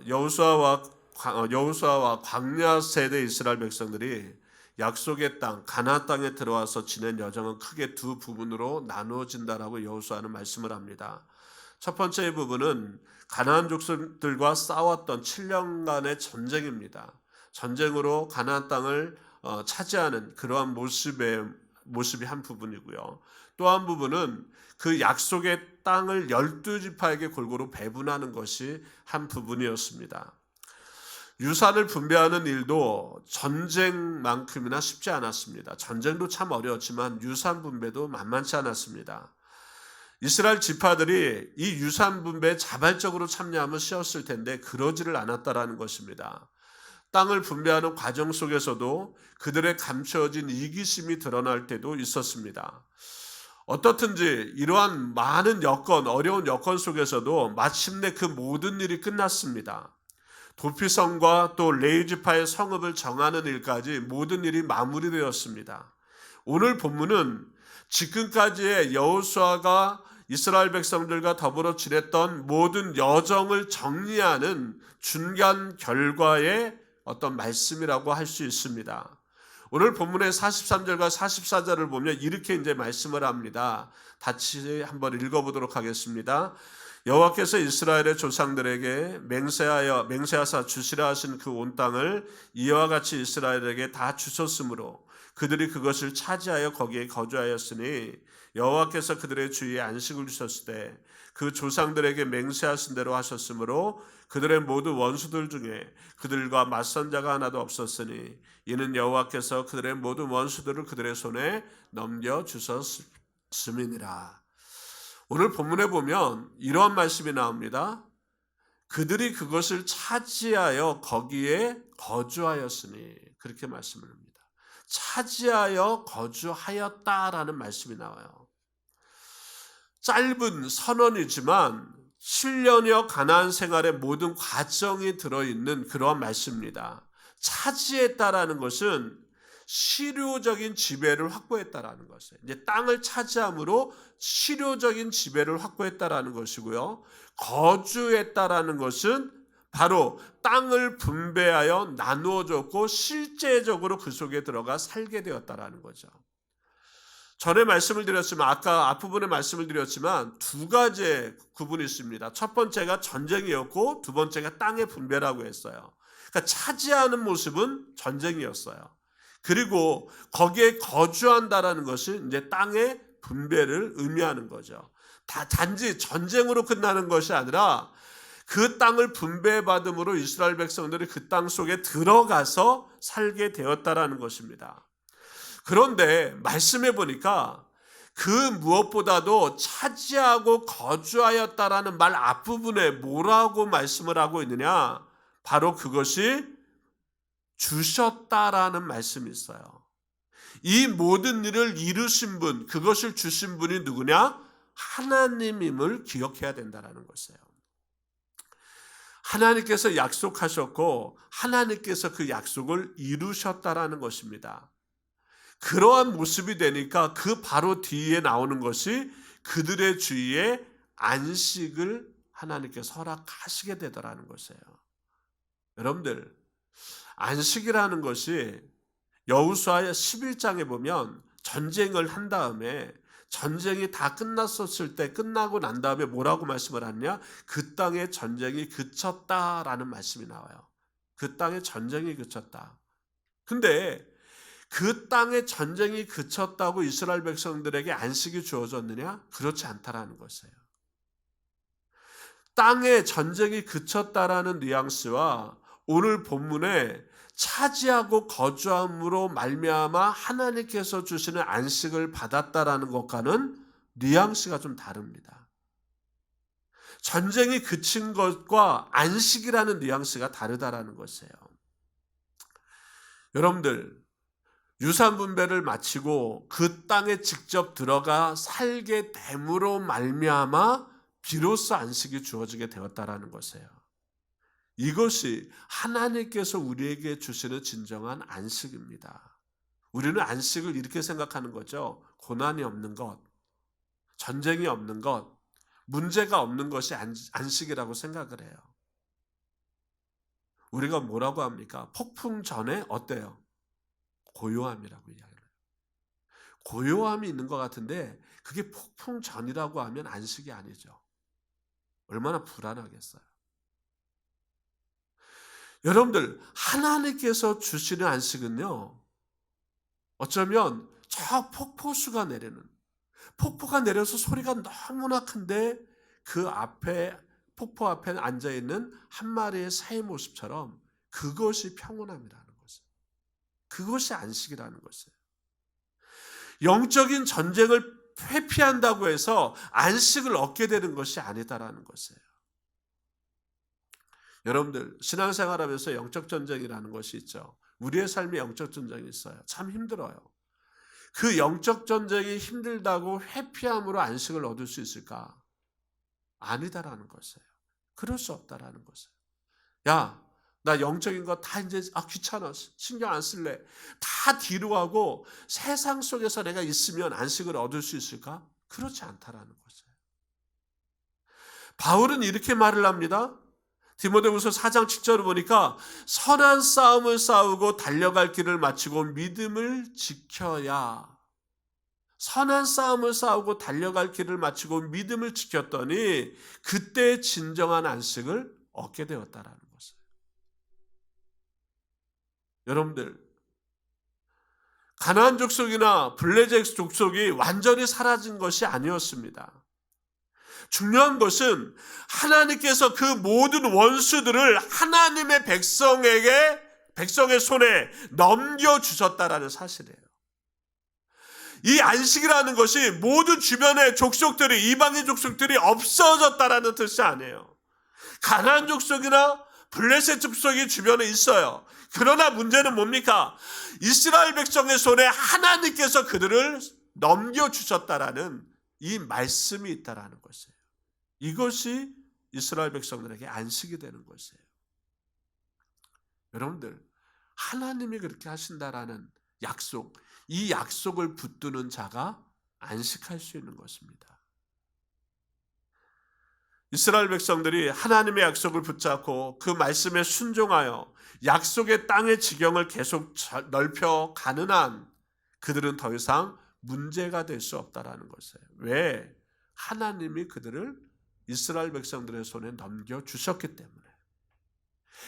여호수아와 광야 세대 이스라엘 백성들이 약속의 땅 가나안 땅에 들어와서 지낸 여정은 크게 두 부분으로 나누어진다라고 여호수아는 말씀을 합니다. 첫 번째 부분은 가나안 족속들과 싸웠던 7년간의 전쟁입니다. 전쟁으로 가나안 땅을 차지하는 그러한 모습이 한 부분이고요. 또 한 부분은 그 약속의 땅을 12지파에게 골고루 배분하는 것이 한 부분이었습니다. 유산을 분배하는 일도 전쟁만큼이나 쉽지 않았습니다. 전쟁도 참 어려웠지만 유산 분배도 만만치 않았습니다. 이스라엘 지파들이 이 유산 분배에 자발적으로 참여하면 쉬웠을 텐데 그러지를 않았다라는 것입니다. 땅을 분배하는 과정 속에서도 그들의 감춰진 이기심이 드러날 때도 있었습니다. 어떻든지 이러한 많은 어려운 여건 속에서도 마침내 그 모든 일이 끝났습니다. 도피성과 또 레위지파의 성읍을 정하는 일까지 모든 일이 마무리되었습니다. 오늘 본문은 지금까지의 여호수아가 이스라엘 백성들과 더불어 지냈던 모든 여정을 정리하는 중간 결과의 어떤 말씀이라고 할 수 있습니다. 오늘 본문의 43절과 44절을 보면 이렇게 이제 말씀을 합니다. 같이 한번 읽어보도록 하겠습니다. 여호와께서 이스라엘의 조상들에게 맹세하사 주시라 하신 그 온 땅을 이와 같이 이스라엘에게 다 주셨으므로 그들이 그것을 차지하여 거기에 거주하였으니 여호와께서 그들의 주위에 안식을 주셨을 때 그 조상들에게 맹세하신 대로 하셨으므로 그들의 모든 원수들 중에 그들과 맞선 자가 하나도 없었으니 이는 여호와께서 그들의 모든 원수들을 그들의 손에 넘겨 주셨음이니라. 오늘 본문에 보면 이러한 말씀이 나옵니다. 그들이 그것을 차지하여 거기에 거주하였으니 그렇게 말씀을 합니다. 차지하여 거주하였다라는 말씀이 나와요. 짧은 선언이지만 7년여 가나안 생활의 모든 과정이 들어있는 그러한 말씀입니다. 차지했다라는 것은 실효적인 지배를 확보했다라는 것이에요. 이제 땅을 차지함으로 실효적인 지배를 확보했다라는 것이고요. 거주했다라는 것은 바로 땅을 분배하여 나누어 줬고 실제적으로 그 속에 들어가 살게 되었다라는 거죠. 전에 말씀을 드렸지만 아까 앞부분에 말씀을 드렸지만 두 가지의 구분이 있습니다. 첫 번째가 전쟁이었고 두 번째가 땅의 분배라고 했어요. 그러니까 차지하는 모습은 전쟁이었어요. 그리고 거기에 거주한다라는 것은 이제 땅의 분배를 의미하는 거죠. 단지 전쟁으로 끝나는 것이 아니라 그 땅을 분배받음으로 이스라엘 백성들이 그 땅 속에 들어가서 살게 되었다라는 것입니다. 그런데 말씀해 보니까 그 무엇보다도 차지하고 거주하였다라는 말 앞부분에 뭐라고 말씀을 하고 있느냐? 바로 그것이 주셨다라는 말씀이 있어요. 이 모든 일을 이루신 분, 그것을 주신 분이 누구냐? 하나님임을 기억해야 된다라는 것이에요. 하나님께서 약속하셨고 하나님께서 그 약속을 이루셨다라는 것입니다. 그러한 모습이 되니까 그 바로 뒤에 나오는 것이 그들의 주위에 안식을 하나님께서 허락하시게 되더라는 것이에요. 여러분들, 안식이라는 것이 여호수아 11장에 보면 전쟁을 한 다음에 전쟁이 다 끝나고 난 다음에 뭐라고 말씀을 하느냐? 그 땅의 전쟁이 그쳤다라는 말씀이 나와요. 그 땅의 전쟁이 그쳤다. 근데 그 땅의 전쟁이 그쳤다고 이스라엘 백성들에게 안식이 주어졌느냐? 그렇지 않다라는 것이에요. 땅의 전쟁이 그쳤다라는 뉘앙스와 오늘 본문에 차지하고 거주함으로 말미암아 하나님께서 주시는 안식을 받았다라는 것과는 뉘앙스가 좀 다릅니다. 전쟁이 그친 것과 안식이라는 뉘앙스가 다르다라는 것이에요. 여러분들, 유산 분배를 마치고 그 땅에 직접 들어가 살게 됨으로 말미암아 비로소 안식이 주어지게 되었다라는 것이에요. 이것이 하나님께서 우리에게 주시는 진정한 안식입니다. 우리는 안식을 이렇게 생각하는 거죠. 고난이 없는 것, 전쟁이 없는 것, 문제가 없는 것이 안식이라고 생각을 해요. 우리가 뭐라고 합니까? 폭풍 전에 어때요? 고요함이라고 이야기해요. 고요함이 있는 것 같은데 그게 폭풍 전이라고 하면 안식이 아니죠. 얼마나 불안하겠어요. 여러분들, 하나님께서 주시는 안식은요, 어쩌면 저 폭포수가 내리는, 폭포가 내려서 소리가 너무나 큰데 그 앞에, 폭포 앞에 앉아있는 한 마리의 새의 모습처럼 그것이 평온함이라는 것이에요. 그것이 안식이라는 것이에요. 영적인 전쟁을 회피한다고 해서 안식을 얻게 되는 것이 아니다라는 것이에요. 여러분들, 신앙생활하면서 영적 전쟁이라는 것이 있죠. 우리의 삶에 영적 전쟁이 있어요. 참 힘들어요. 그 영적 전쟁이 힘들다고 회피함으로 안식을 얻을 수 있을까? 아니다라는 것이에요. 그럴 수 없다라는 것이에요. 야, 나 영적인 거 다 이제 귀찮아. 신경 안 쓸래. 다 뒤로 하고 세상 속에서 내가 있으면 안식을 얻을 수 있을까? 그렇지 않다라는 것이에요. 바울은 이렇게 말을 합니다. 디모데후서 4장 7절을 보니까 선한 싸움을 싸우고 달려갈 길을 마치고 믿음을 지켜야, 선한 싸움을 싸우고 달려갈 길을 마치고 믿음을 지켰더니 그때 진정한 안식을 얻게 되었다라는 것이에요. 여러분들, 가나안 족속이나 블레셋 족속이 완전히 사라진 것이 아니었습니다. 중요한 것은 하나님께서 그 모든 원수들을 하나님의 백성의 손에 넘겨주셨다라는 사실이에요. 이 안식이라는 것이 모든 주변의 족속들이, 이방인 족속들이 없어졌다라는 뜻이 아니에요. 가나안 족속이나 블레셋 족속이 주변에 있어요. 그러나 문제는 뭡니까? 이스라엘 백성의 손에 하나님께서 그들을 넘겨주셨다라는 이 말씀이 있다라는 것이에요. 이것이 이스라엘 백성들에게 안식이 되는 것이에요. 여러분들, 하나님이 그렇게 하신다라는 약속, 이 약속을 붙드는 자가 안식할 수 있는 것입니다. 이스라엘 백성들이 하나님의 약속을 붙잡고 그 말씀에 순종하여 약속의 땅의 지경을 계속 넓혀 가는 한 그들은 더 이상 문제가 될 수 없다라는 것이에요. 왜? 하나님이 그들을 이스라엘 백성들의 손에 넘겨주셨기 때문에,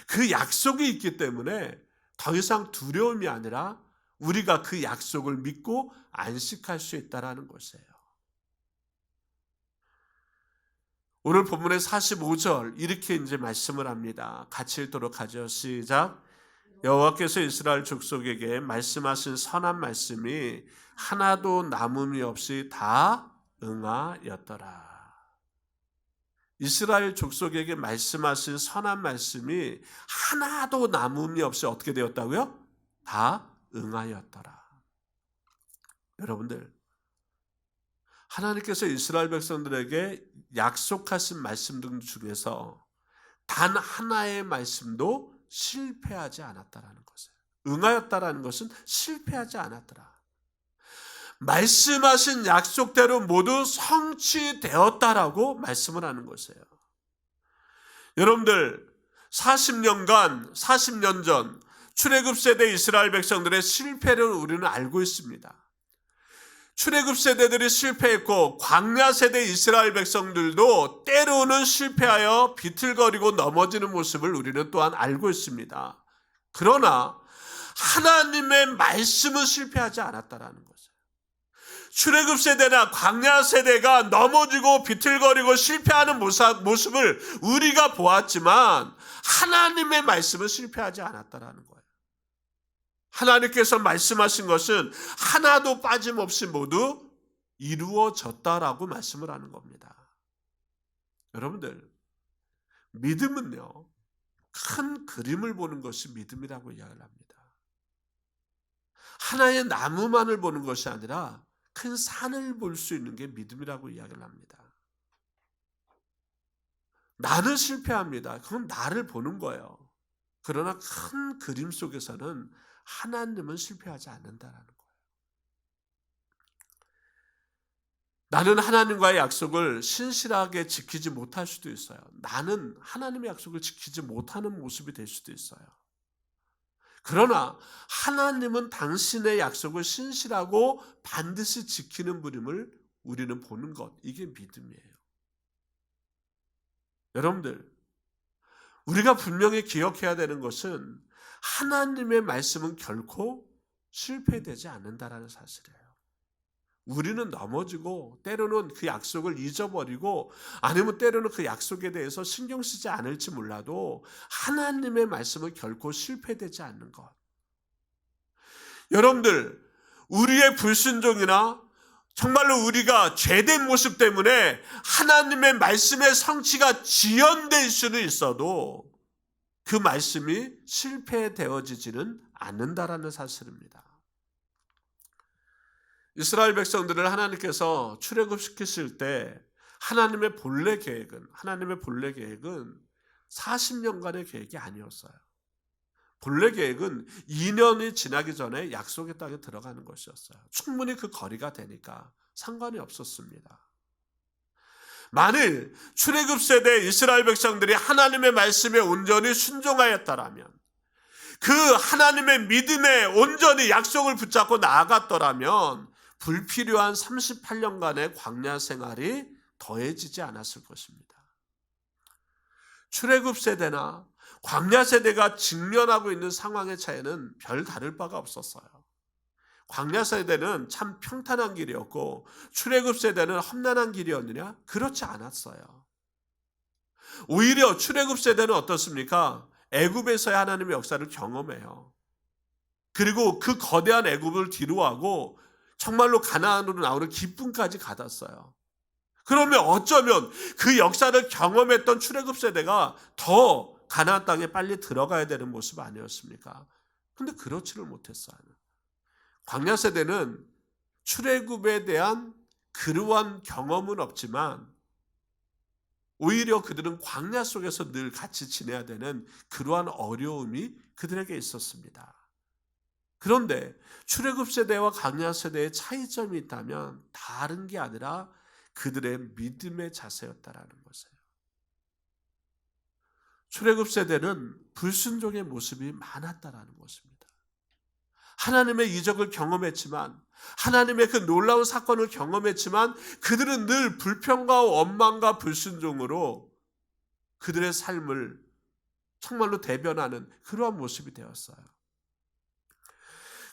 그 약속이 있기 때문에 더 이상 두려움이 아니라 우리가 그 약속을 믿고 안식할 수 있다라는 것이에요. 오늘 본문의 45절 이렇게 이제 말씀을 합니다. 같이 읽도록 하죠. 시작. 여호와께서 이스라엘 족속에게 말씀하신 선한 말씀이 하나도 남음이 없이 다 응하였더라. 이스라엘 족속에게 말씀하신 선한 말씀이 하나도 남음이 없이 어떻게 되었다고요? 다 응하였더라. 여러분들, 하나님께서 이스라엘 백성들에게 약속하신 말씀들 중에서 단 하나의 말씀도 실패하지 않았다라는 것이에요. 응하였다라는 것은 실패하지 않았더라. 말씀하신 약속대로 모두 성취되었다라고 말씀을 하는 것이에요. 여러분들, 40년 전 출애굽 세대 이스라엘 백성들의 실패를 우리는 알고 있습니다. 출애굽 세대들이 실패했고 광야 세대 이스라엘 백성들도 때로는 실패하여 비틀거리고 넘어지는 모습을 우리는 또한 알고 있습니다. 그러나 하나님의 말씀은 실패하지 않았다라는 거죠. 출애굽 세대나 광야 세대가 넘어지고 비틀거리고 실패하는 모습을 우리가 보았지만 하나님의 말씀은 실패하지 않았다라는 거예요. 하나님께서 말씀하신 것은 하나도 빠짐없이 모두 이루어졌다라고 말씀을 하는 겁니다. 여러분들, 믿음은요, 큰 그림을 보는 것이 믿음이라고 이야기를 합니다. 하나의 나무만을 보는 것이 아니라 큰 산을 볼 수 있는 게 믿음이라고 이야기를 합니다. 나는 실패합니다. 그건 나를 보는 거예요. 그러나 큰 그림 속에서는 하나님은 실패하지 않는다라는 거예요. 나는 하나님과의 약속을 신실하게 지키지 못할 수도 있어요. 나는 하나님의 약속을 지키지 못하는 모습이 될 수도 있어요. 그러나 하나님은 당신의 약속을 신실하고 반드시 지키는 분임을 우리는 보는 것, 이게 믿음이에요. 여러분들, 우리가 분명히 기억해야 되는 것은 하나님의 말씀은 결코 실패되지 않는다라는 사실이에요. 우리는 넘어지고 때로는 그 약속을 잊어버리고 아니면 때로는 그 약속에 대해서 신경 쓰지 않을지 몰라도 하나님의 말씀은 결코 실패되지 않는 것. 여러분들, 우리의 불순종이나 정말로 우리가 죄된 모습 때문에 하나님의 말씀의 성취가 지연될 수는 있어도 그 말씀이 실패되어지지는 않는다라는 사실입니다. 이스라엘 백성들을 하나님께서 출애굽시키실 때 하나님의 본래 계획은 40년간의 계획이 아니었어요. 본래 계획은 2년이 지나기 전에 약속의 땅에 들어가는 것이었어요. 충분히 그 거리가 되니까 상관이 없었습니다. 만일 출애굽 세대 이스라엘 백성들이 하나님의 말씀에 온전히 순종하였다라면, 그 하나님의 믿음에 온전히 약속을 붙잡고 나아갔더라면 불필요한 38년간의 광야 생활이 더해지지 않았을 것입니다. 출애굽 세대나 광야 세대가 직면하고 있는 상황의 차이는 별 다를 바가 없었어요. 광야 세대는 참 평탄한 길이었고 출애굽 세대는 험난한 길이었느냐? 그렇지 않았어요. 오히려 출애굽 세대는 어떻습니까? 애굽에서의 하나님의 역사를 경험해요. 그리고 그 거대한 애굽을 뒤로하고 정말로 가나안으로 나오는 기쁨까지 가졌어요. 그러면 어쩌면 그 역사를 경험했던 출애굽 세대가 더 가나안 땅에 빨리 들어가야 되는 모습 아니었습니까? 근데 그렇지를 못했어요. 광야 세대는 출애굽에 대한 그러한 경험은 없지만 오히려 그들은 광야 속에서 늘 같이 지내야 되는 그러한 어려움이 그들에게 있었습니다. 그런데 출애굽 세대와 광야 세대의 차이점이 있다면 다른 게 아니라 그들의 믿음의 자세였다라는 것이에요. 출애굽 세대는 불순종의 모습이 많았다라는 것입니다. 하나님의 이적을 경험했지만, 하나님의 그 놀라운 사건을 경험했지만 그들은 늘 불평과 원망과 불순종으로 그들의 삶을 정말로 대변하는 그러한 모습이 되었어요.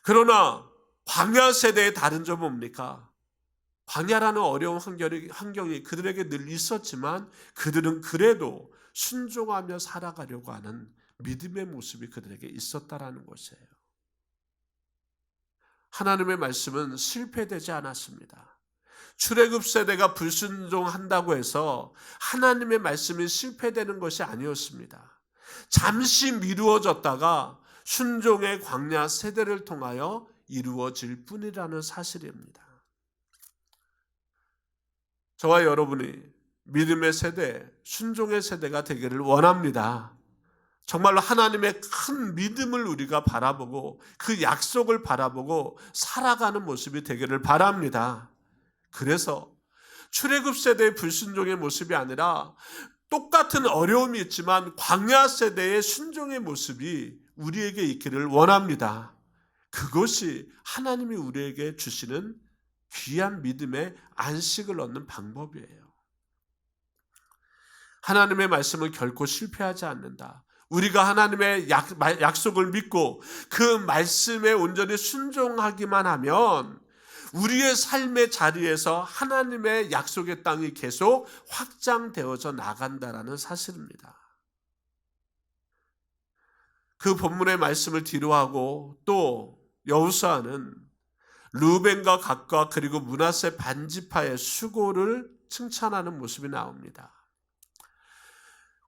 그러나 광야 세대의 다른 점은 뭡니까? 광야라는 어려운 환경이 그들에게 늘 있었지만 그들은 그래도 순종하며 살아가려고 하는 믿음의 모습이 그들에게 있었다라는 것이에요. 하나님의 말씀은 실패되지 않았습니다. 출애굽 세대가 불순종한다고 해서 하나님의 말씀이 실패되는 것이 아니었습니다. 잠시 미루어졌다가 순종의 광야 세대를 통하여 이루어질 뿐이라는 사실입니다. 저와 여러분이 믿음의 세대, 순종의 세대가 되기를 원합니다. 정말로 하나님의 큰 믿음을 우리가 바라보고 그 약속을 바라보고 살아가는 모습이 되기를 바랍니다. 그래서 출애굽 세대의 불순종의 모습이 아니라 똑같은 어려움이 있지만 광야 세대의 순종의 모습이 우리에게 있기를 원합니다. 그것이 하나님이 우리에게 주시는 귀한 믿음의 안식을 얻는 방법이에요. 하나님의 말씀은 결코 실패하지 않는다. 우리가 하나님의 약속을 믿고 그 말씀에 온전히 순종하기만 하면 우리의 삶의 자리에서 하나님의 약속의 땅이 계속 확장되어져 나간다라는 사실입니다. 그 본문의 말씀을 뒤로하고 또 여호수아는 르우벤과 갓과 그리고 므낫세 반지파의 수고를 칭찬하는 모습이 나옵니다.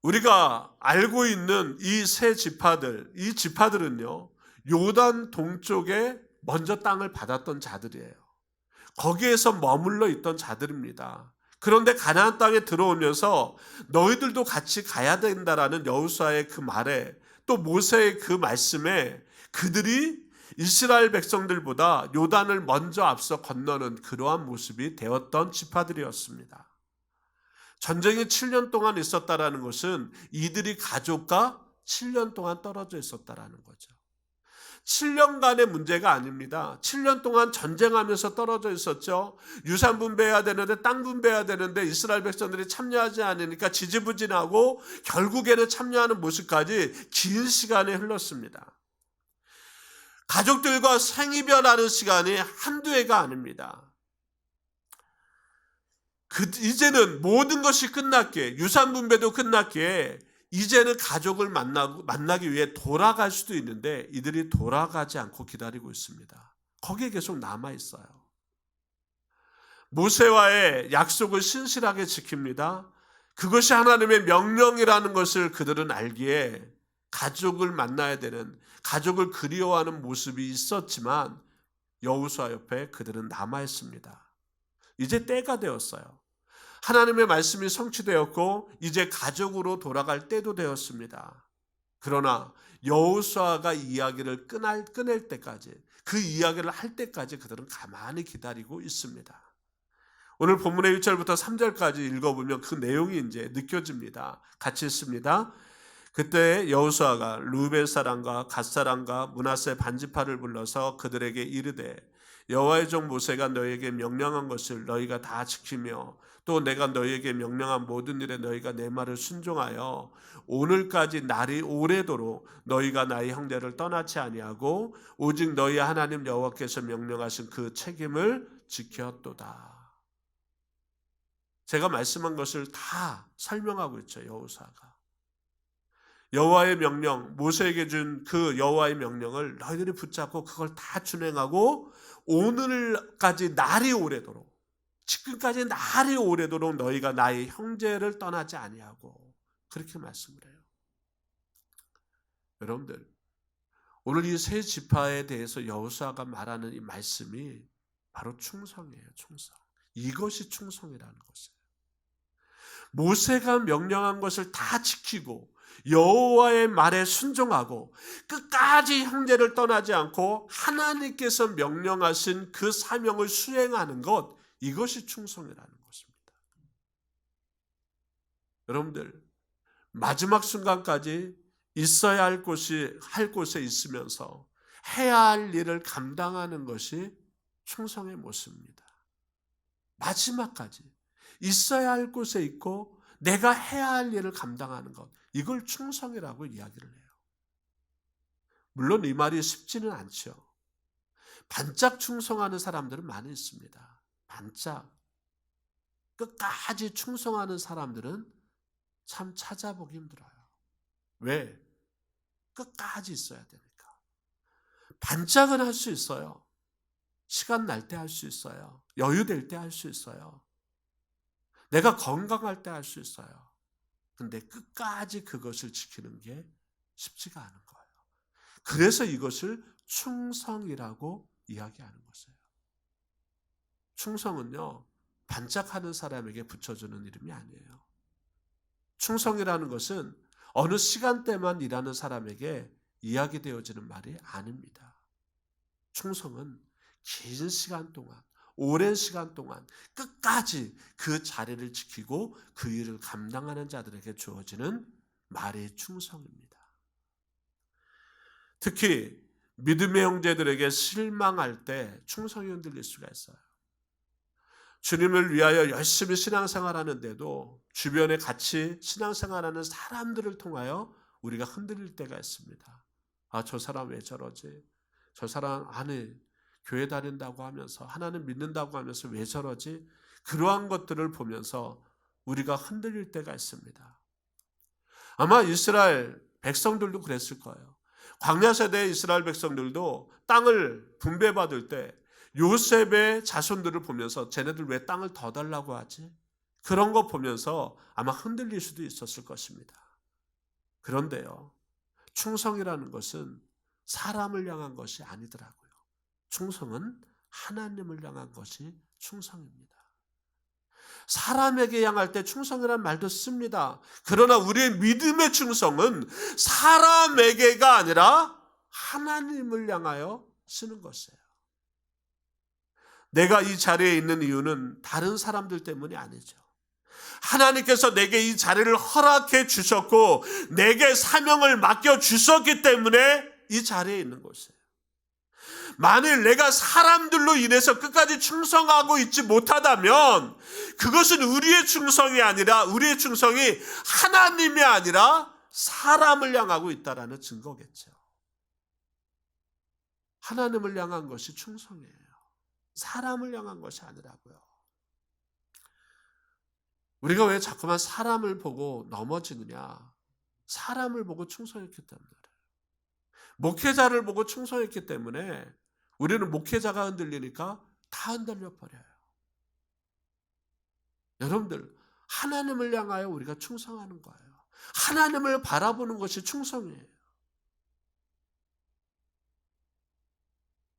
우리가 알고 있는 이 세 지파들, 이 지파들은요, 요단 동쪽에 먼저 땅을 받았던 자들이에요. 거기에서 머물러 있던 자들입니다. 그런데 가나안 땅에 들어오면서 너희들도 같이 가야 된다라는 여호수아의 그 말에 또 모세의 그 말씀에 그들이 이스라엘 백성들보다 요단을 먼저 앞서 건너는 그러한 모습이 되었던 지파들이었습니다. 전쟁이 7년 동안 있었다라는 것은 이들이 가족과 7년 동안 떨어져 있었다라는 거죠. 7년간의 문제가 아닙니다. 7년 동안 전쟁하면서 떨어져 있었죠. 유산 분배해야 되는데 땅 분배해야 되는데 이스라엘 백성들이 참여하지 않으니까 지지부진하고 결국에는 참여하는 모습까지 긴 시간이 흘렀습니다. 가족들과 생이별하는 시간이 한두 해가 아닙니다. 이제는 모든 것이 끝났기에, 유산 분배도 끝났기에 이제는 가족을 만나기 위해 돌아갈 수도 있는데 이들이 돌아가지 않고 기다리고 있습니다. 거기에 계속 남아 있어요. 모세와의 약속을 신실하게 지킵니다. 그것이 하나님의 명령이라는 것을 그들은 알기에 가족을 만나야 되는, 가족을 그리워하는 모습이 있었지만 여호수아 옆에 그들은 남아 있습니다. 이제 때가 되었어요. 하나님의 말씀이 성취되었고 이제 가족으로 돌아갈 때도 되었습니다. 그러나 여호수아가 이야기를 꺼낼 때까지, 그 이야기를 할 때까지 그들은 가만히 기다리고 있습니다. 오늘 본문의 1절부터 3절까지 읽어보면 그 내용이 이제 느껴집니다. 같이 읽습니다. 그때 여호수아가 루벤 사람과 갓 사람과 므낫세 반지파를 불러서 그들에게 이르되 여호와의 종 모세가 너희에게 명령한 것을 너희가 다 지키며 또 내가 너희에게 명령한 모든 일에 너희가 내 말을 순종하여 오늘까지 날이 오래도록 너희가 나의 형제를 떠나지 아니하고 오직 너희 하나님 여호와께서 명령하신 그 책임을 지켰도다. 제가 말씀한 것을 다 설명하고 있죠. 여호수아가 여호와의 명령, 모세에게 준 그 여호와의 명령을 너희들이 붙잡고 그걸 다 준행하고 오늘까지 날이 오래도록, 지금까지 날이 오래도록 너희가 나의 형제를 떠나지 아니하고, 그렇게 말씀을 해요. 여러분들, 오늘 이 세 지파에 대해서 여호수아가 말하는 이 말씀이 바로 충성이에요. 충성. 이것이 충성이라는 것이에요. 모세가 명령한 것을 다 지키고 여호와의 말에 순종하고 끝까지 형제를 떠나지 않고 하나님께서 명령하신 그 사명을 수행하는 것, 이것이 충성이라는 것입니다. 여러분들, 마지막 순간까지 있어야 할 곳에 있으면서 해야 할 일을 감당하는 것이 충성의 모습입니다. 마지막까지 있어야 할 곳에 있고 내가 해야 할 일을 감당하는 것, 이걸 충성이라고 이야기를 해요. 물론 이 말이 쉽지는 않죠. 반짝 충성하는 사람들은 많이 있습니다. 반짝 끝까지 충성하는 사람들은 참 찾아보기 힘들어요. 왜? 끝까지 있어야 되니까. 반짝은 할 수 있어요. 시간 날 때 할 수 있어요. 여유 될 때 할 수 있어요. 내가 건강할 때 할 수 있어요. 근데 끝까지 그것을 지키는 게 쉽지가 않은 거예요. 그래서 이것을 충성이라고 이야기하는 것이에요. 충성은요, 반짝하는 사람에게 붙여주는 이름이 아니에요. 충성이라는 것은 어느 시간대만 일하는 사람에게 이야기되어지는 말이 아닙니다. 충성은 긴 시간 동안, 오랜 시간 동안 끝까지 그 자리를 지키고 그 일을 감당하는 자들에게 주어지는 말이 충성입니다. 특히 믿음의 형제들에게 실망할 때 충성이 흔들릴 수가 있어요. 주님을 위하여 열심히 신앙생활하는데도 주변에 같이 신앙생활하는 사람들을 통하여 우리가 흔들릴 때가 있습니다. 아, 저 사람 왜 저러지? 저 사람 아니 교회 다닌다고 하면서 하나님 믿는다고 하면서 왜 저러지? 그러한 것들을 보면서 우리가 흔들릴 때가 있습니다. 아마 이스라엘 백성들도 그랬을 거예요. 광야 세대의 이스라엘 백성들도 땅을 분배받을 때 요셉의 자손들을 보면서 쟤네들 왜 땅을 더 달라고 하지? 그런 거 보면서 아마 흔들릴 수도 있었을 것입니다. 그런데요, 충성이라는 것은 사람을 향한 것이 아니더라고요. 충성은 하나님을 향한 것이 충성입니다. 사람에게 향할 때 충성이라는 말도 씁니다. 그러나 우리의 믿음의 충성은 사람에게가 아니라 하나님을 향하여 쓰는 것이에요. 내가 이 자리에 있는 이유는 다른 사람들 때문이 아니죠. 하나님께서 내게 이 자리를 허락해 주셨고 내게 사명을 맡겨 주셨기 때문에 이 자리에 있는 것이에요. 만일 내가 사람들로 인해서 끝까지 충성하고 있지 못하다면 그것은 우리의 충성이 아니라 우리의 충성이 하나님이 아니라 사람을 향하고 있다라는 증거겠죠. 하나님을 향한 것이 충성이에요. 사람을 향한 것이 아니라고요. 우리가 왜 자꾸만 사람을 보고 넘어지느냐? 사람을 보고 충성했기 때문에 그래요. 목회자를 보고 충성했기 때문에 우리는 목회자가 흔들리니까 다 흔들려 버려요. 여러분들, 하나님을 향하여 우리가 충성하는 거예요. 하나님을 바라보는 것이 충성이에요.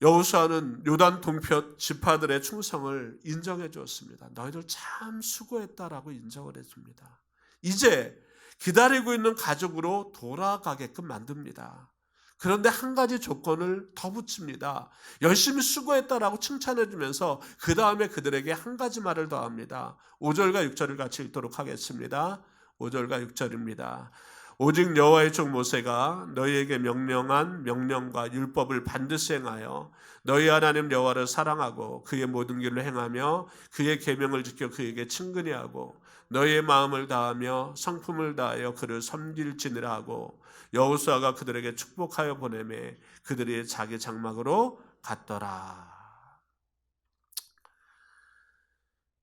여호수아는 요단 동편 지파들의 충성을 인정해 주었습니다. 너희들 참 수고했다라고 인정을 해줍니다. 이제 기다리고 있는 가족으로 돌아가게끔 만듭니다. 그런데 한 가지 조건을 더 붙입니다. 열심히 수고했다라고 칭찬해 주면서 그 다음에 그들에게 한 가지 말을 더합니다. 5절과 6절을 같이 읽도록 하겠습니다. 5절과 6절입니다. 오직 여호와의 종 모세가 너희에게 명령한 명령과 율법을 반드시 행하여 너희 하나님 여호와를 사랑하고 그의 모든 길로 행하며 그의 계명을 지켜 그에게 친근히 하고 너희의 마음을 다하며 성품을 다하여 그를 섬길지니라 하고 여호수아가 그들에게 축복하여 보내매 그들이 자기 장막으로 갔더라.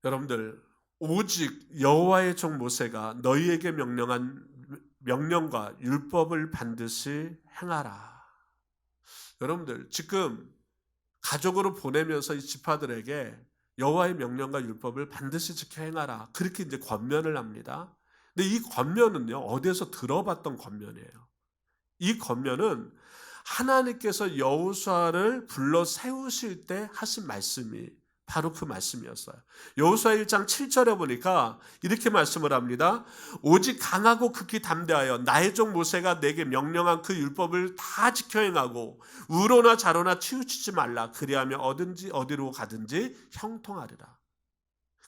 여러분들, 오직 여호와의 종 모세가 너희에게 명령한 명령과 율법을 반드시 행하라. 여러분들, 지금 가족으로 보내면서 이 지파들에게 여호와의 명령과 율법을 반드시 지켜 행하라. 그렇게 이제 권면을 합니다. 근데 이 권면은요, 어디에서 들어봤던 권면이에요. 이 권면은 하나님께서 여호수아를 불러 세우실 때 하신 말씀이 바로 그 말씀이었어요. 여호수아 1장 7절에 보니까 이렇게 말씀을 합니다. 오직 강하고 극히 담대하여 나의 종 모세가 내게 명령한 그 율법을 다 지켜 행하고 우로나 좌로나 치우치지 말라. 그리하면 어든지 어디로 가든지 형통하리라.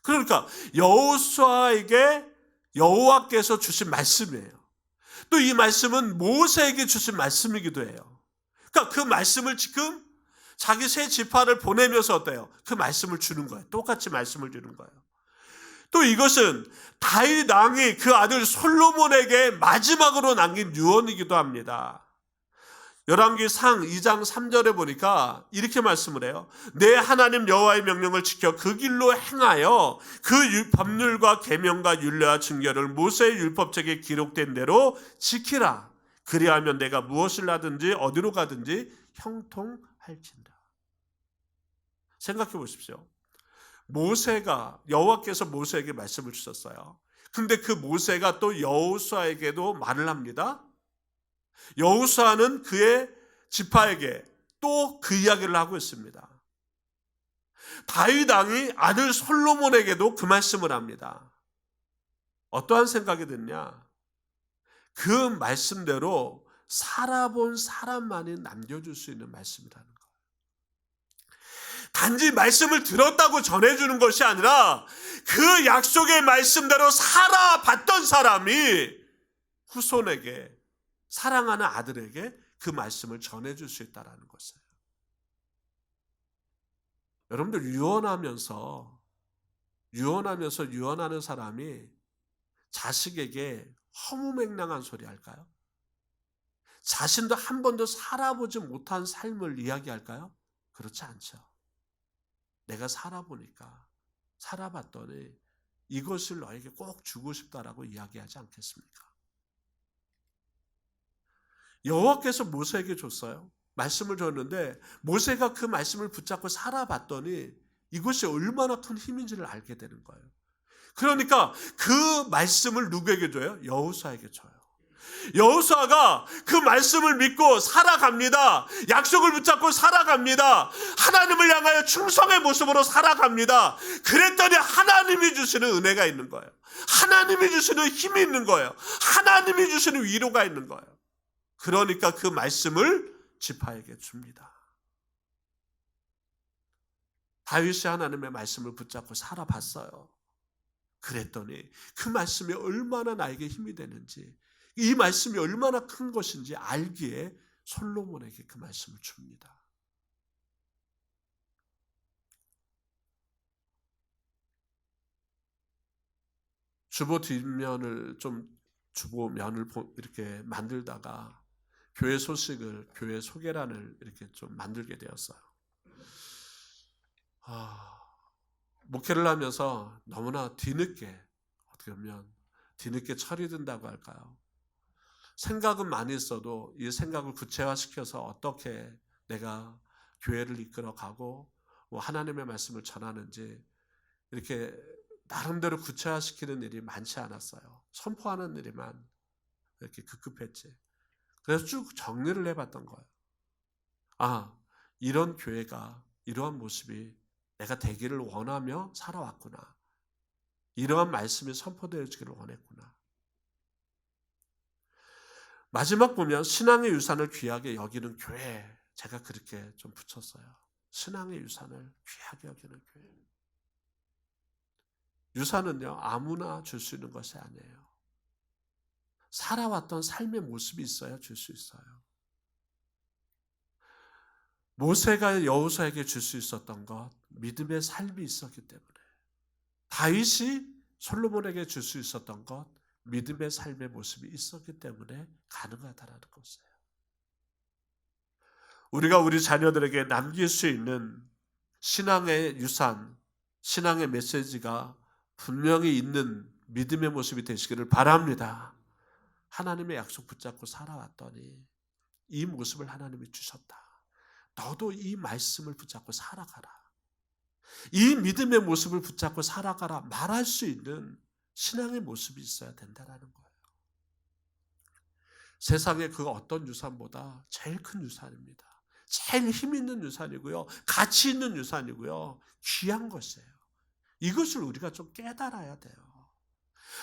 그러니까 여호수아에게 여호와께서 주신 말씀이에요. 또 이 말씀은 모세에게 주신 말씀이기도 해요. 그러니까 그 말씀을 지금 자기 세 지파를 보내면서 어때요? 그 말씀을 주는 거예요. 똑같이 말씀을 주는 거예요. 또 이것은 다윗 왕이 그 아들 솔로몬에게 마지막으로 남긴 유언이기도 합니다. 열왕기상 2장 3절에 보니까 이렇게 말씀을 해요. 내 하나님 여호와의 명령을 지켜 그 길로 행하여 그 법률과 계명과 율례와 증거를 모세의 율법책에 기록된 대로 지키라. 그리하면 내가 무엇을 하든지 어디로 가든지 형통할진다. 생각해 보십시오. 모세가 여호와께서 모세에게 말씀을 주셨어요. 근데 그 모세가 또 여호수아에게도 말을 합니다. 여호수아는 그의 지파에게 또 그 이야기를 하고 있습니다. 다윗 왕이 아들 솔로몬에게도 그 말씀을 합니다. 어떠한 생각이 드냐? 그 말씀대로 살아본 사람만이 남겨줄 수 있는 말씀이라는 거예요. 단지 말씀을 들었다고 전해주는 것이 아니라 그 약속의 말씀대로 살아봤던 사람이 후손에게, 사랑하는 아들에게 그 말씀을 전해줄 수 있다는 것이에요. 여러분들, 유언하는 사람이 자식에게 허무맹랑한 소리 할까요? 자신도 한 번도 살아보지 못한 삶을 이야기할까요? 그렇지 않죠. 내가 살아봤더니 이것을 너에게 꼭 주고 싶다라고 이야기하지 않겠습니까? 여호와께서 모세에게 줬어요. 말씀을 줬는데 모세가 그 말씀을 붙잡고 살아봤더니 이것이 얼마나 큰 힘인지를 알게 되는 거예요. 그러니까 그 말씀을 누구에게 줘요? 여호수아에게 줘요. 여호수아가 그 말씀을 믿고 살아갑니다. 약속을 붙잡고 살아갑니다. 하나님을 향하여 충성의 모습으로 살아갑니다. 그랬더니 하나님이 주시는 은혜가 있는 거예요. 하나님이 주시는 힘이 있는 거예요. 하나님이 주시는 위로가 있는 거예요. 그러니까 그 말씀을 지파에게 줍니다. 다윗이 하나님의 말씀을 붙잡고 살아봤어요. 그랬더니 그 말씀이 얼마나 나에게 힘이 되는지, 이 말씀이 얼마나 큰 것인지 알기에 솔로몬에게 그 말씀을 줍니다. 주보 뒷면을 좀 주보 면을 이렇게 만들다가 교회 소식을, 교회 소개란을 이렇게 좀 만들게 되었어요. 목회를 하면서 너무나 뒤늦게, 어떻게 보면 뒤늦게 철이 든다고 할까요? 생각은 많이 있어도 이 생각을 구체화시켜서 어떻게 내가 교회를 이끌어가고 하나님의 말씀을 전하는지 이렇게 나름대로 구체화시키는 일이 많지 않았어요. 선포하는 일이만 이렇게 급급했지. 그래서 쭉 정리를 해봤던 거예요. 이런 교회가, 이러한 모습이 내가 되기를 원하며 살아왔구나. 이러한 말씀이 선포되어지기를 원했구나. 마지막 보면 신앙의 유산을 귀하게 여기는 교회, 제가 그렇게 좀 붙였어요. 신앙의 유산을 귀하게 여기는 교회. 유산은요, 아무나 줄 수 있는 것이 아니에요. 살아왔던 삶의 모습이 있어야 줄 수 있어요. 모세가 여호수아에게 줄 수 있었던 것, 믿음의 삶이 있었기 때문에, 다윗이 솔로몬에게 줄 수 있었던 것, 믿음의 삶의 모습이 있었기 때문에 가능하다라는 것이에요. 우리가 우리 자녀들에게 남길 수 있는 신앙의 유산, 신앙의 메시지가 분명히 있는 믿음의 모습이 되시기를 바랍니다. 하나님의 약속 붙잡고 살아왔더니 이 모습을 하나님이 주셨다. 너도 이 말씀을 붙잡고 살아가라. 이 믿음의 모습을 붙잡고 살아가라 말할 수 있는 신앙의 모습이 있어야 된다는 거예요. 세상의 그 어떤 유산보다 제일 큰 유산입니다. 제일 힘 있는 유산이고요. 가치 있는 유산이고요. 귀한 것이에요. 이것을 우리가 좀 깨달아야 돼요.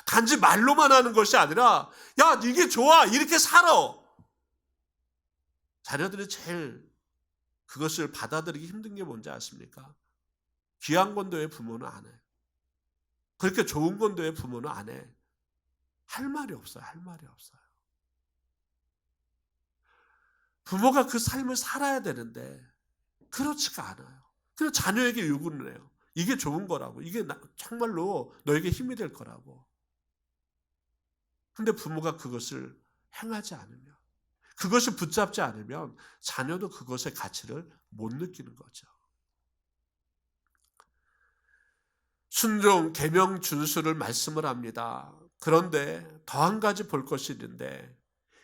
단지 말로만 하는 것이 아니라 야, 이게 좋아. 이렇게 살아. 자녀들이 제일 그것을 받아들이기 힘든 게 뭔지 아십니까? 귀한 건데 왜 부모는 안 해? 그렇게 좋은 건데 왜 부모는 안 해? 할 말이 없어요. 할 말이 없어요. 부모가 그 삶을 살아야 되는데 그렇지가 않아요. 그래서 자녀에게 요구를 해요. 이게 좋은 거라고. 이게 정말로 너에게 힘이 될 거라고. 근데 부모가 그것을 행하지 않으면, 그것을 붙잡지 않으면 자녀도 그것의 가치를 못 느끼는 거죠. 순종, 계명, 준수를 말씀을 합니다. 그런데 더 한 가지 볼 것이 있는데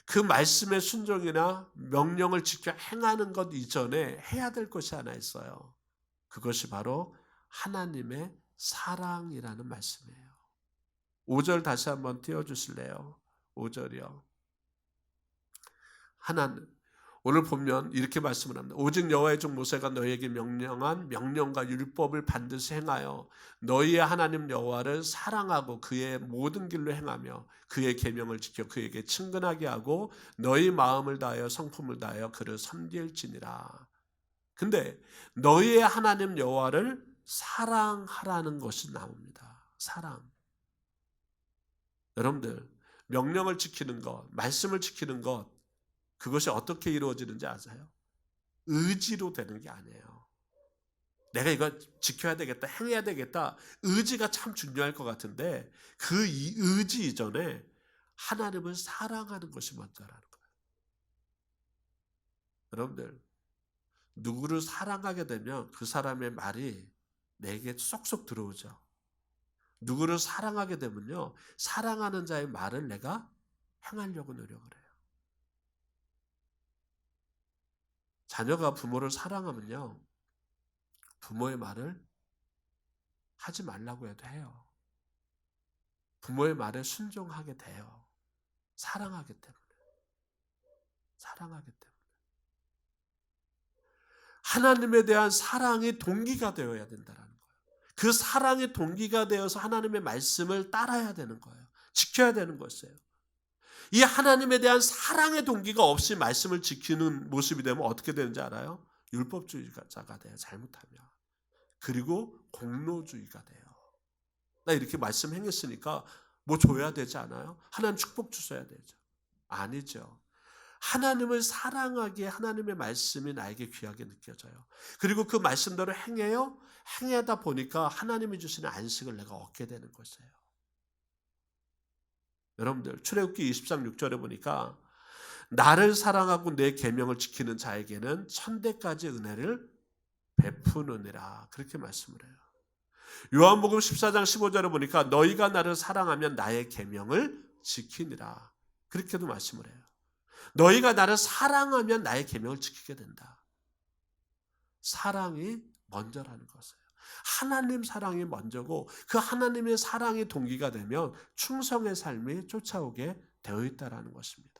그 말씀의 순종이나 명령을 지켜 행하는 것 이전에 해야 될 것이 하나 있어요. 그것이 바로 하나님의 사랑이라는 말씀이에요. 5절 다시 한번 띄워주실래요? 5절이요. 오늘 보면 이렇게 말씀을 합니다. 오직 여호와의 종 모세가 너희에게 명령한 명령과 율법을 반드시 행하여 너희의 하나님 여호와를 사랑하고 그의 모든 길로 행하며 그의 계명을 지켜 그에게 친근하게 하고 너희 마음을 다하여 성품을 다하여 그를 섬길지니라. 근데 너희의 하나님 여호와를 사랑하라는 것이 나옵니다. 사랑. 여러분들, 명령을 지키는 것, 말씀을 지키는 것, 그것이 어떻게 이루어지는지 아세요? 의지로 되는 게 아니에요. 내가 이거 지켜야 되겠다, 행해야 되겠다. 의지가 참 중요할 것 같은데 그 의지 이전에 하나님을 사랑하는 것이 먼저라는 거예요. 여러분들, 누구를 사랑하게 되면 그 사람의 말이 내게 쏙쏙 들어오죠. 누구를 사랑하게 되면요, 사랑하는 자의 말을 내가 행하려고 노력을 해요. 자녀가 부모를 사랑하면요, 부모의 말을 하지 말라고 해도 해요. 부모의 말에 순종하게 돼요. 사랑하기 때문에. 사랑하기 때문에. 하나님에 대한 사랑이 동기가 되어야 된다는 거예요. 그 사랑의 동기가 되어서 하나님의 말씀을 따라야 되는 거예요. 지켜야 되는 것이에요. 이 하나님에 대한 사랑의 동기가 없이 말씀을 지키는 모습이 되면 어떻게 되는지 알아요? 율법주의자가 돼요. 잘못하면. 그리고 공로주의가 돼요. 나 이렇게 말씀 행했으니까 뭐 줘야 되지 않아요? 하나님 축복 주셔야 되죠. 아니죠. 하나님을 사랑하기에 하나님의 말씀이 나에게 귀하게 느껴져요. 그리고 그 말씀대로 행해요. 행하다 보니까 하나님이 주시는 안식을 내가 얻게 되는 것이에요. 여러분들 출애굽기 20장 6절에 보니까 나를 사랑하고 내 계명을 지키는 자에게는 천대까지 은혜를 베푸느니라 그렇게 말씀을 해요. 요한복음 14장 15절에 보니까 너희가 나를 사랑하면 나의 계명을 지키니라 그렇게도 말씀을 해요. 너희가 나를 사랑하면 나의 계명을 지키게 된다. 사랑이 먼저라는 것이에요. 하나님 사랑이 먼저고 그 하나님의 사랑이 동기가 되면 충성의 삶이 쫓아오게 되어 있다는 것입니다.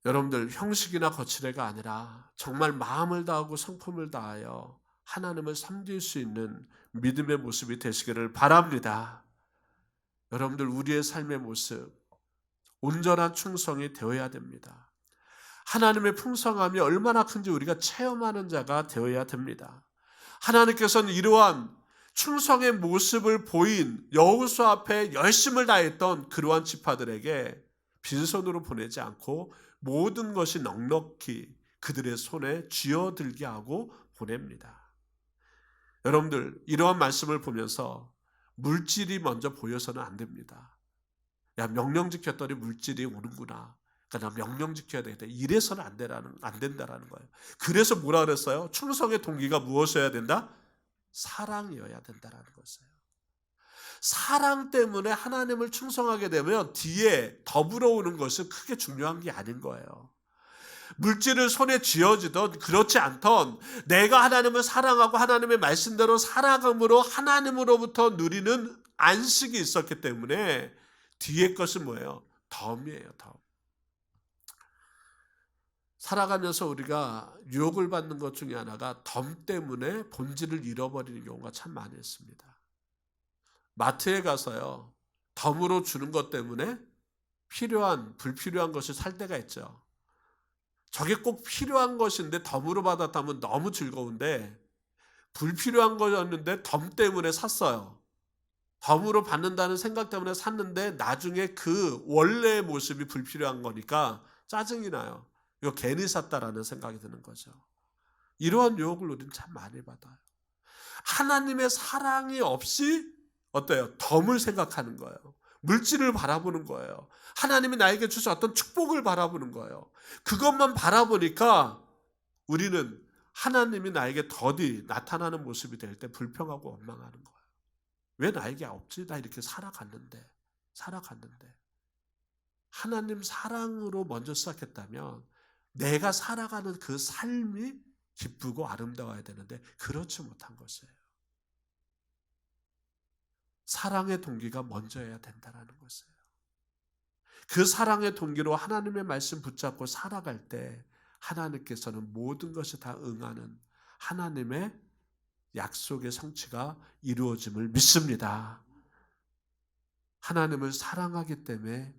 여러분들 형식이나 거칠애가 아니라 정말 마음을 다하고 성품을 다하여 하나님을 섬길 수 있는 믿음의 모습이 되시기를 바랍니다. 여러분들 우리의 삶의 모습 온전한 충성이 되어야 됩니다. 하나님의 풍성함이 얼마나 큰지 우리가 체험하는 자가 되어야 됩니다. 하나님께서는 이러한 충성의 모습을 보인 여호수아 앞에 열심을 다했던 그러한 지파들에게 빈손으로 보내지 않고 모든 것이 넉넉히 그들의 손에 쥐어들게 하고 보냅니다. 여러분들 이러한 말씀을 보면서 물질이 먼저 보여서는 안 됩니다. 야 명령 지켰더니 물질이 오는구나. 그러니까 나 명령 지켜야 되겠다. 이래서는 안 된다라는 거예요. 그래서 뭐라 그랬어요? 충성의 동기가 무엇이어야 된다? 사랑이어야 된다라는 것이에요. 사랑 때문에 하나님을 충성하게 되면 뒤에 더불어 오는 것은 크게 중요한 게 아닌 거예요. 물질을 손에 쥐어지던 그렇지 않던 내가 하나님을 사랑하고 하나님의 말씀대로 살아감으로 하나님으로부터 누리는 안식이 있었기 때문에 뒤에 것은 뭐예요? 덤이에요. 덤. 살아가면서 우리가 유혹을 받는 것 중에 하나가 덤 때문에 본질을 잃어버리는 경우가 참 많이 있습니다. 마트에 가서요. 덤으로 주는 것 때문에 불필요한 것을 살 때가 있죠. 저게 꼭 필요한 것인데 덤으로 받았다면 너무 즐거운데 불필요한 거였는데 덤 때문에 샀어요. 덤으로 받는다는 생각 때문에 샀는데 나중에 그 원래의 모습이 불필요한 거니까 짜증이 나요. 이거 괜히 샀다라는 생각이 드는 거죠. 이러한 유혹을 우리는 참 많이 받아요. 하나님의 사랑이 없이 어때요? 덤을 생각하는 거예요. 물질을 바라보는 거예요. 하나님이 나에게 주신 어떤 축복을 바라보는 거예요. 그것만 바라보니까 우리는 하나님이 나에게 더디 나타나는 모습이 될 때 불평하고 원망하는 거예요. 왜 나에게 없지? 나 이렇게 살아갔는데. 하나님 사랑으로 먼저 시작했다면 내가 살아가는 그 삶이 기쁘고 아름다워야 되는데 그렇지 못한 것이에요. 사랑의 동기가 먼저여야 된다는 것이에요. 그 사랑의 동기로 하나님의 말씀 붙잡고 살아갈 때 하나님께서는 모든 것이 다 응하는 하나님의 약속의 성취가 이루어짐을 믿습니다. 하나님을 사랑하기 때문에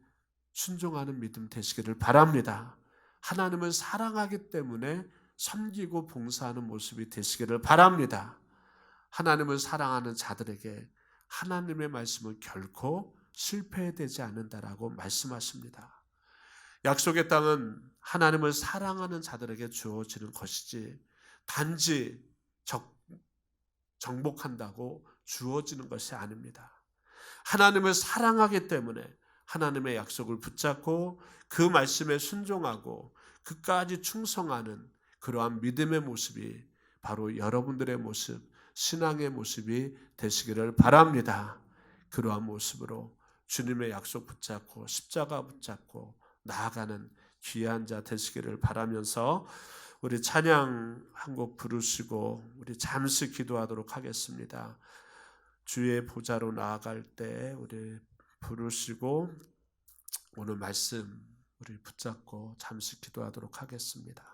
순종하는 믿음 되시기를 바랍니다. 하나님을 사랑하기 때문에 섬기고 봉사하는 모습이 되시기를 바랍니다. 하나님을 사랑하는 자들에게 하나님의 말씀은 결코 실패되지 않는다라고 말씀하십니다. 약속의 땅은 하나님을 사랑하는 자들에게 주어지는 것이지 단지 정복한다고 주어지는 것이 아닙니다. 하나님을 사랑하기 때문에 하나님의 약속을 붙잡고 그 말씀에 순종하고 그까지 충성하는 그러한 믿음의 모습이 바로 여러분들의 모습, 신앙의 모습이 되시기를 바랍니다. 그러한 모습으로 주님의 약속 붙잡고 십자가 붙잡고 나아가는 귀한 자 되시기를 바라면서 우리 찬양 한 곡 부르시고 우리 잠시 기도하도록 하겠습니다. 주의 보좌로 나아갈 때 우리 부르시고 오늘 말씀 우리 붙잡고 잠시 기도하도록 하겠습니다.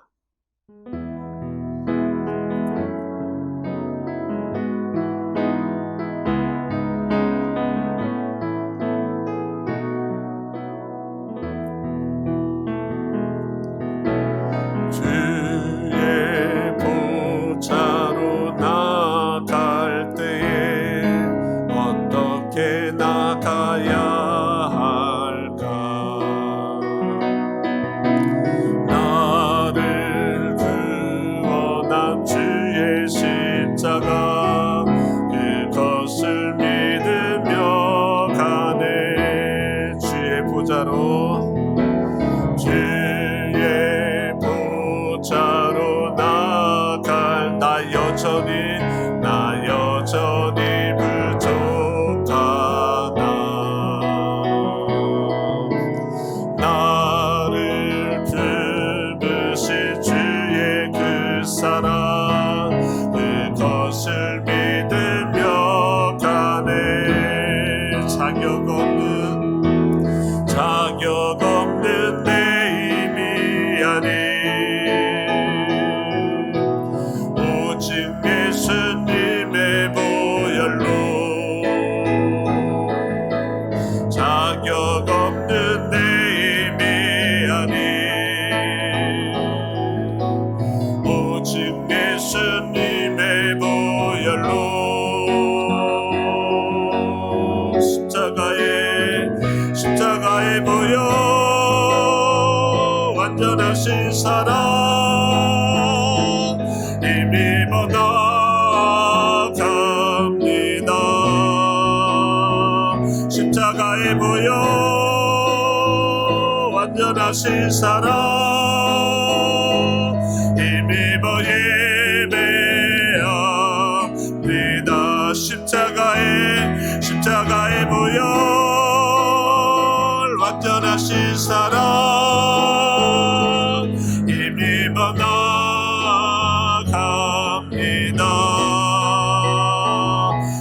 주의 보좌로 주의 보좌로 나갈 나 여전히 부족하나 나를 품으신 주의 그 사랑 그것을 믿으며 가네 자격 없는 내 힘이 아니 오직 예수님의 보혈로 자격 없는 내 힘이 아니 오직 예수님의 보혈로 십자가의 보혈 완전하신 사랑 힘입어 나갑니다 십자가의 보혈 완전하신 사랑 힘입어 예배합니다 십자가의 보혈 완전하신 사랑 힘입어 나갑니다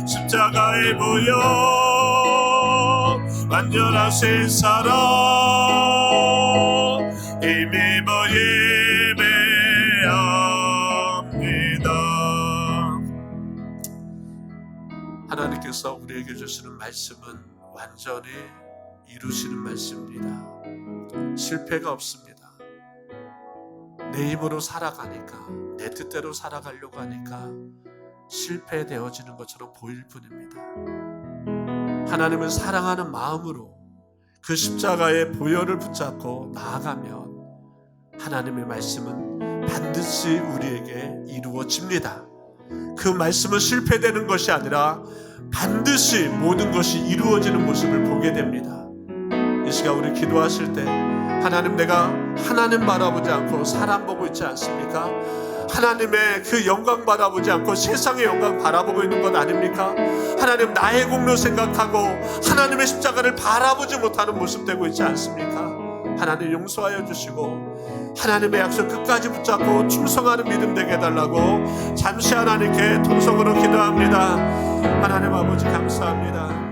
십자가의 보혈 완전하신 사랑 힘입어 예배합니다. 하나님께서 우리에게 주시는 말씀은 완전히 이루시는 말씀입니다. 실패가 없습니다. 내 힘으로 살아가니까 내 뜻대로 살아가려고 하니까 실패되어지는 것처럼 보일 뿐입니다. 하나님을 사랑하는 마음으로 그 십자가의 보혈을 붙잡고 나아가면 하나님의 말씀은 반드시 우리에게 이루어집니다. 그 말씀은 실패되는 것이 아니라 반드시 모든 것이 이루어지는 모습을 보게 됩니다. 이 시간 우리 기도하실 때 하나님 내가 하나님 바라보지 않고 사람 보고 있지 않습니까? 하나님의 그 영광 바라보지 않고 세상의 영광 바라보고 있는 것 아닙니까? 하나님 나의 공로 생각하고 하나님의 십자가를 바라보지 못하는 모습 되고 있지 않습니까? 하나님 용서하여 주시고 하나님의 약속 끝까지 붙잡고 충성하는 믿음 되게 해달라고 잠시 하나님께 통성으로 기도합니다. 하나님 아버지 감사합니다.